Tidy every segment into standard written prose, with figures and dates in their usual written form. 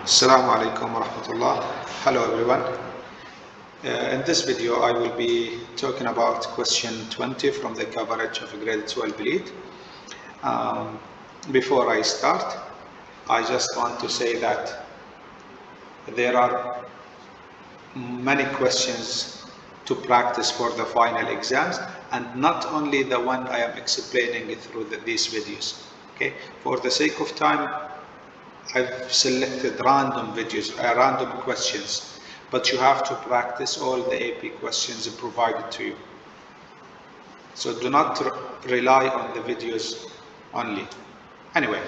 Assalamu alaikum wa rahmatullah. Hello everyone. In this video I will be talking about question 20 from the coverage of grade 12 elite. Before I start, I just want to say that there are many questions to practice for the final exams, and not only the one I am explaining through these videos. Okay, for the sake of time, I've selected random videos, random questions, but you have to practice all the AP questions provided to you. So do not rely on the videos only. Anyway,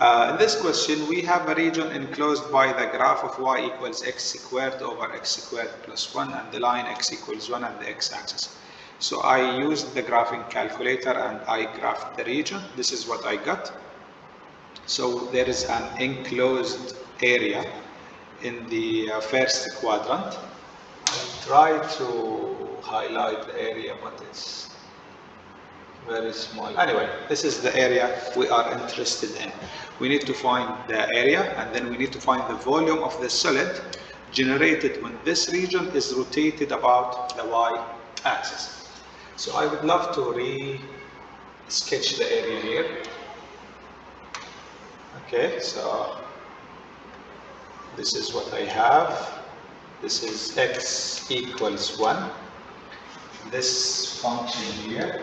in this question, we have a region enclosed by the graph of y equals x squared over x squared plus 1 and the line x equals 1 and the x-axis. So I used the graphing calculator and I graphed the region. This is what I got. So there is an enclosed area in the first quadrant. I'll try to highlight the area, but it's very small. Anyway, this is the area we are interested in. We need to find the area, and then we need to find the volume of the solid generated when this region is rotated about the y-axis. So I would love to re-sketch the area here. Okay, so this is what I have. This is x equals 1. This function here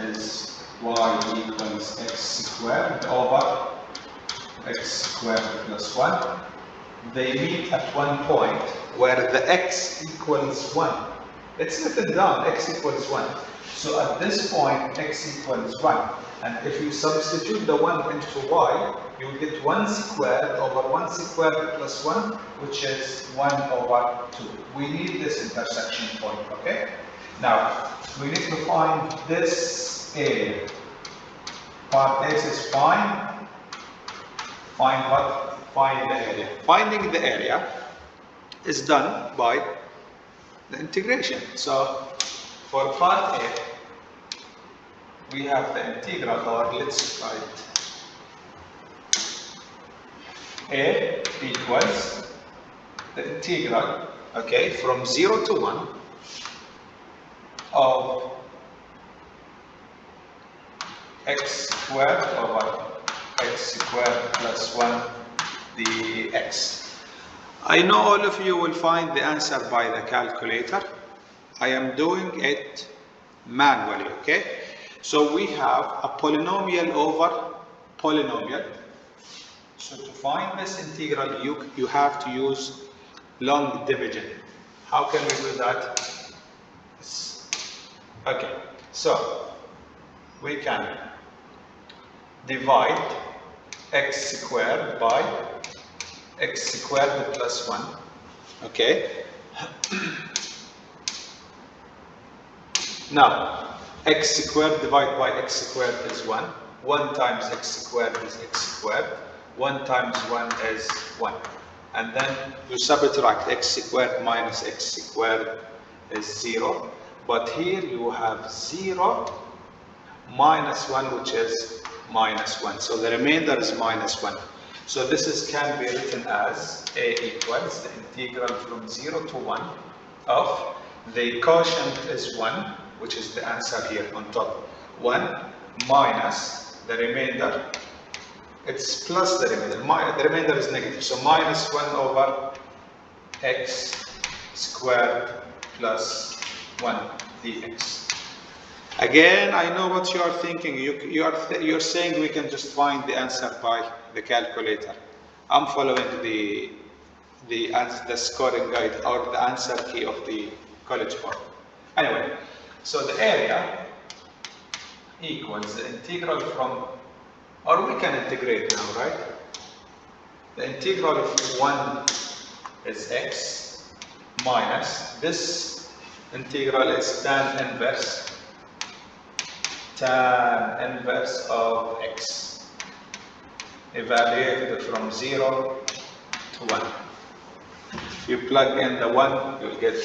is y equals x squared over x squared plus 1. They meet at one point where the x equals 1. It's written down, x equals 1. So at this point, x equals 1. And if you substitute the 1 into y, you will get 1 squared over 1 squared plus 1, which is 1 over 2. We need this intersection point, okay? Now, we need to find this area. Part S is fine. Find what? Find the area. Finding the area is done by the integration. So, for part A, we have the integral, or let's write A equals the integral, okay, from 0 to 1 of x squared over x squared plus 1 dx. I know all of you will find the answer by the calculator. I am doing it manually, okay? So we have a polynomial over polynomial. So to find this integral, you have to use long division. How can we do that? Okay, so we can divide x squared by x squared plus 1. Okay. Now, x squared divided by x squared is 1. 1 times x squared is x squared. 1 times 1 is 1. And then you subtract x squared minus x squared is 0. But here you have 0 minus 1, which is minus 1. So the remainder is minus 1. So this can be written as A equals the integral from 0 to 1 of the quotient is 1, which is the answer here on top. 1 minus the remainder. It's plus the remainder. The remainder is negative. So minus 1 over x squared plus 1 dx. Again, I know what you are thinking. You're saying we can just find the answer by the calculator. I'm following the scoring guide or the answer key of the college board. Anyway, so the area equals the integral from, or we can integrate now, right? The integral of 1 is x minus this integral is tan inverse of x, evaluated from 0 to 1. If you plug in the 1, you'll get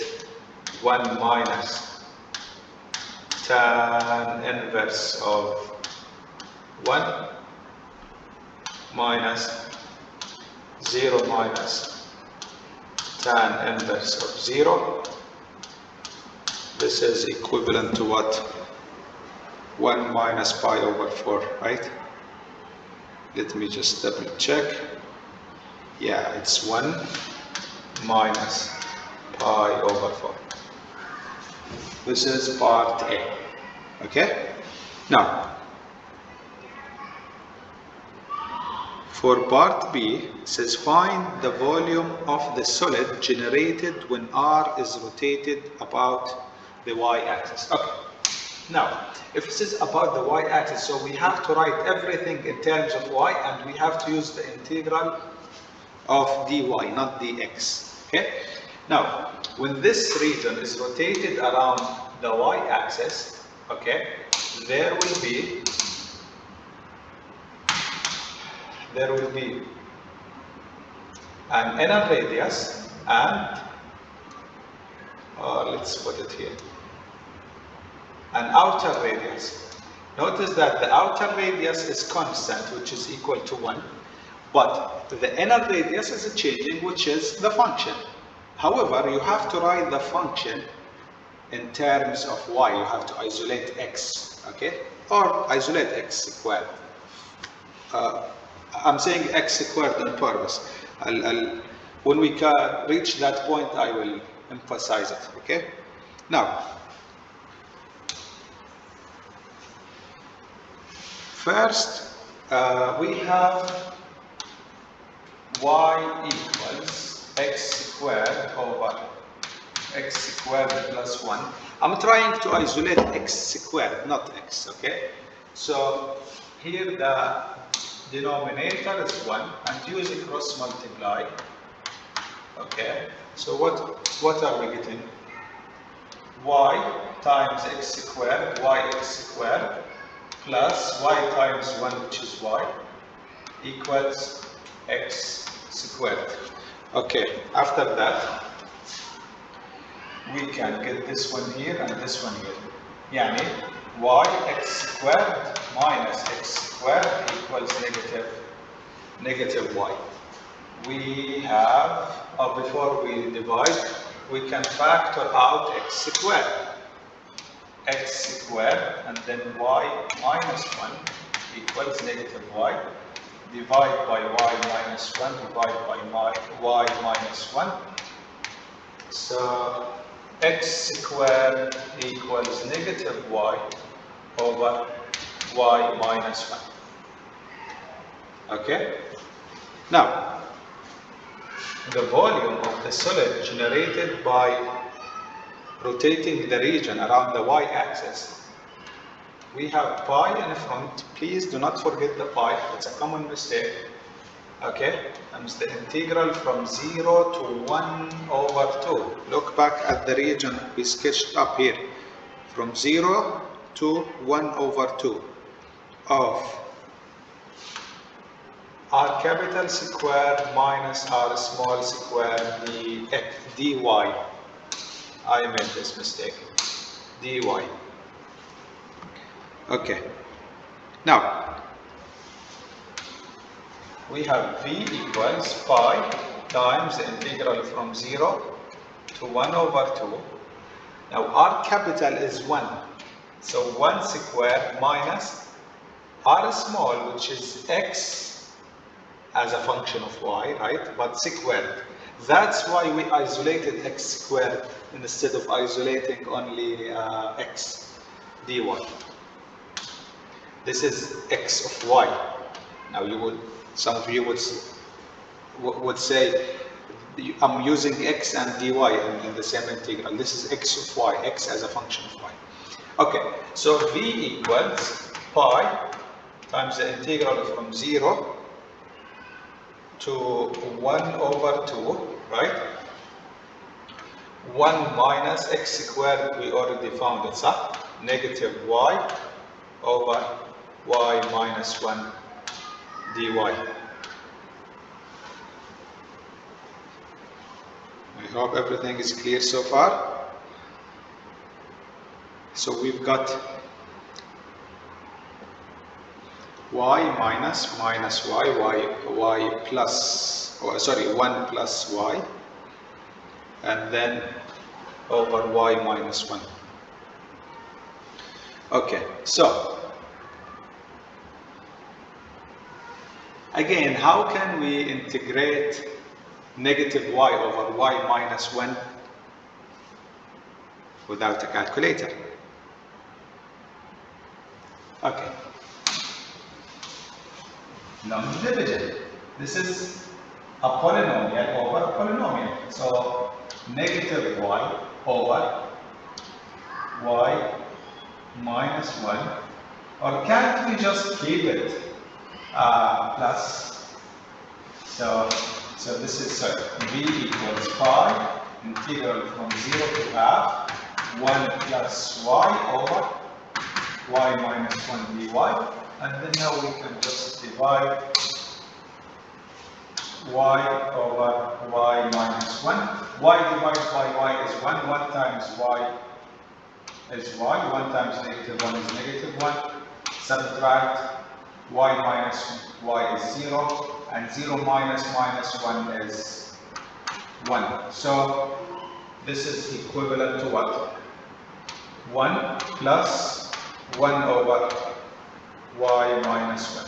1 minus tan inverse of 1 minus 0 minus tan inverse of 0. This is equivalent to what? 1 minus pi over 4, right? Let me just double check. Yeah, it's 1 minus pi over 4. This is part A. Okay? Now, for part B, it says find the volume of the solid generated when R is rotated about the y-axis. Okay. Now, if this is about the y-axis, so we have to write everything in terms of y, and we have to use the integral of dy, not dx. Okay? Now, when this region is rotated around the y-axis, okay, there will be an inner radius and let's put it here, an outer radius. Notice that the outer radius is constant, which is equal to 1, but the inner radius is changing, which is the function. However, you have to write the function in terms of y. You have to isolate x, okay, or isolate x squared. I'm saying x squared on purpose. When we reach that point, I will emphasize it. Okay. Now, first we have y equals x squared over x squared plus 1. I'm trying to isolate x squared, not x. Okay. So here the denominator is 1 and using cross multiply. Okay, so what are we getting? Y times x squared, yx squared plus y times 1, which is y, equals x squared. Okay, after that we can get this one here and this one here. Yani yx squared minus x squared equals negative y. We have, before we divide, we can factor out x squared. X squared and then y minus 1 equals negative y. Divide by y minus 1, divide by y minus 1. So x squared equals negative y over y minus 1. Okay? Now, the volume of the solid generated by rotating the region around the y-axis, we have pi in front. Please do not forget the pi. It's a common mistake. Okay? And the integral from 0 to 1 over 2. Look back at the region we sketched up here. From 0 to 1 over 2 of r capital squared minus r small squared dy. I made this mistake. dy. Okay. Now, we have v equals pi times the integral from 0 to 1 over 2. Now, r capital is 1. So 1 squared minus r small, which is x as a function of y, right? But squared. That's why we isolated x squared instead of isolating only x dy. This is x of y. Now some of you would say I'm using x and dy in the same integral. This is x of y, x as a function of y. Okay, so v equals pi times the integral from 0 to 1 over 2, right? 1 minus x squared, we already found it, so negative y over y minus 1 dy. I hope everything is clear so far. So we've got y minus y plus 1 plus y, and then over y minus 1. Okay, so again, how can we integrate negative y over y minus 1 without a calculator? Okay. Number division. This is a polynomial over a polynomial. So negative y over y minus 1. Or can't we just keep it plus? So this is v equals pi integral from 0 to half 1 plus y over y minus 1 dy, and then now we can just divide y over y minus 1. Y divided by y is 1. 1 times y is y. 1 times negative 1 is negative 1. Subtract y minus y is 0. And 0 minus minus 1 is 1. So this is equivalent to what? 1 plus 1 over y minus 1.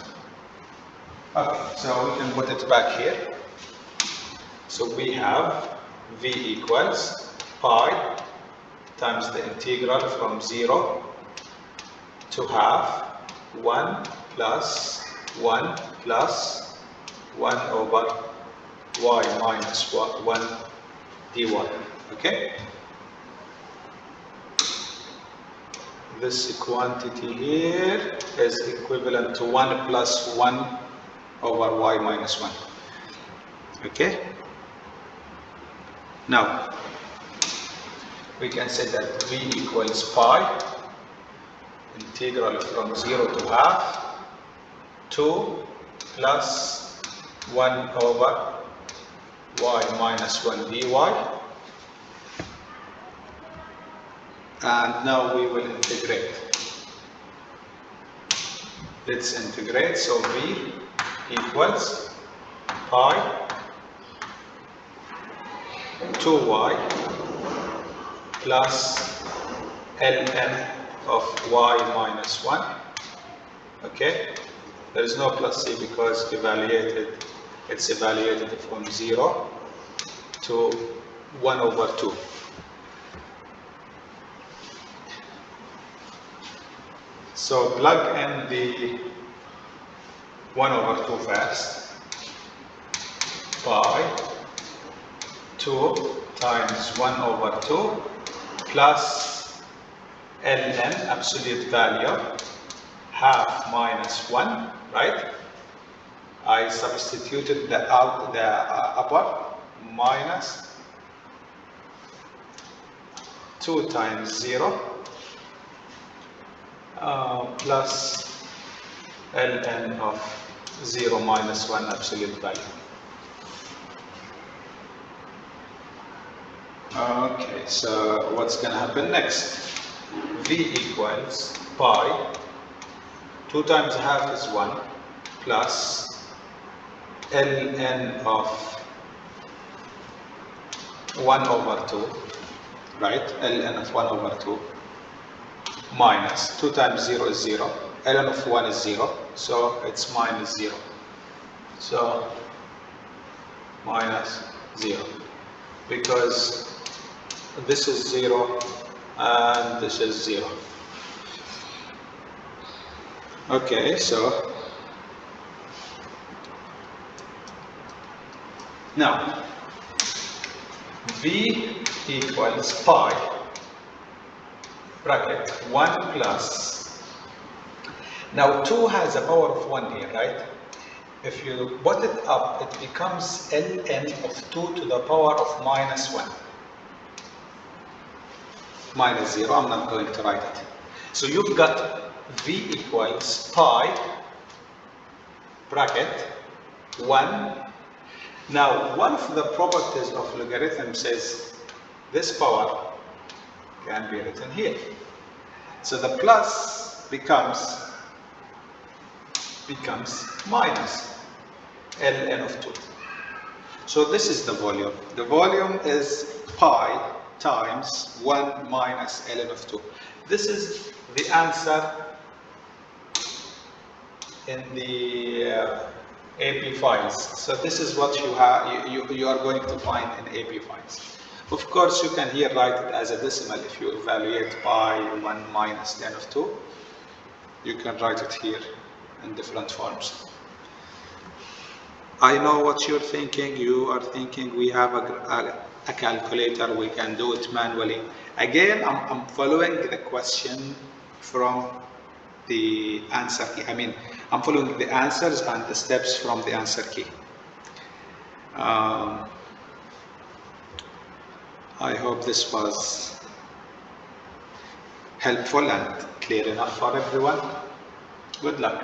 Okay, so we can put it back here. So we have v equals pi times the integral from 0 to half 1 plus 1 plus 1 over y minus 1 dy. Okay? This quantity here is equivalent to 1 plus 1 over y minus 1. Okay? Now, we can say that v equals pi integral from 0 to half 2 plus 1 over y minus 1 dy. And now we will integrate. Let's integrate. So v equals pi 2y plus ln of y minus 1. Okay? There is no plus c because it's evaluated from 0 to 1 over 2. So plug in the 1 over 2 first. Pi 2 times 1 over 2 plus ln, absolute value, half minus 1, right? I substituted the upper minus 2 times 0 plus ln of 0 minus 1 absolute value. Okay, so what's going to happen next? V equals pi, 2 times half is 1, plus ln of 1 over 2, right? ln of 1 over 2, minus 2 times 0 is 0, ln of 1 is 0, so it's minus 0. So minus 0, because this is 0 and this is 0. Okay, so now v equals pi bracket 1 plus, now 2 has a power of 1 here, right? If you put it up, it becomes ln of 2 to the power of minus 1. Minus 0, I'm not going to write it. So you've got v equals pi bracket 1. Now, one of the properties of logarithm says this power can be written here. So the plus becomes minus ln of 2. So this is the volume. The volume is pi times 1 minus ln of 2. This is the answer in the AP files. So this is what you have. You are going to find in AP files. Of course, you can here write it as a decimal. If you evaluate pi 1 minus ln of 2, you can write it here in different forms. I know what you're thinking. You are thinking we have a calculator, we can do it manually. Again, I'm following the question from the answer key. I mean, I'm following the answers and the steps from the answer key. I hope this was helpful and clear enough for everyone. Good luck.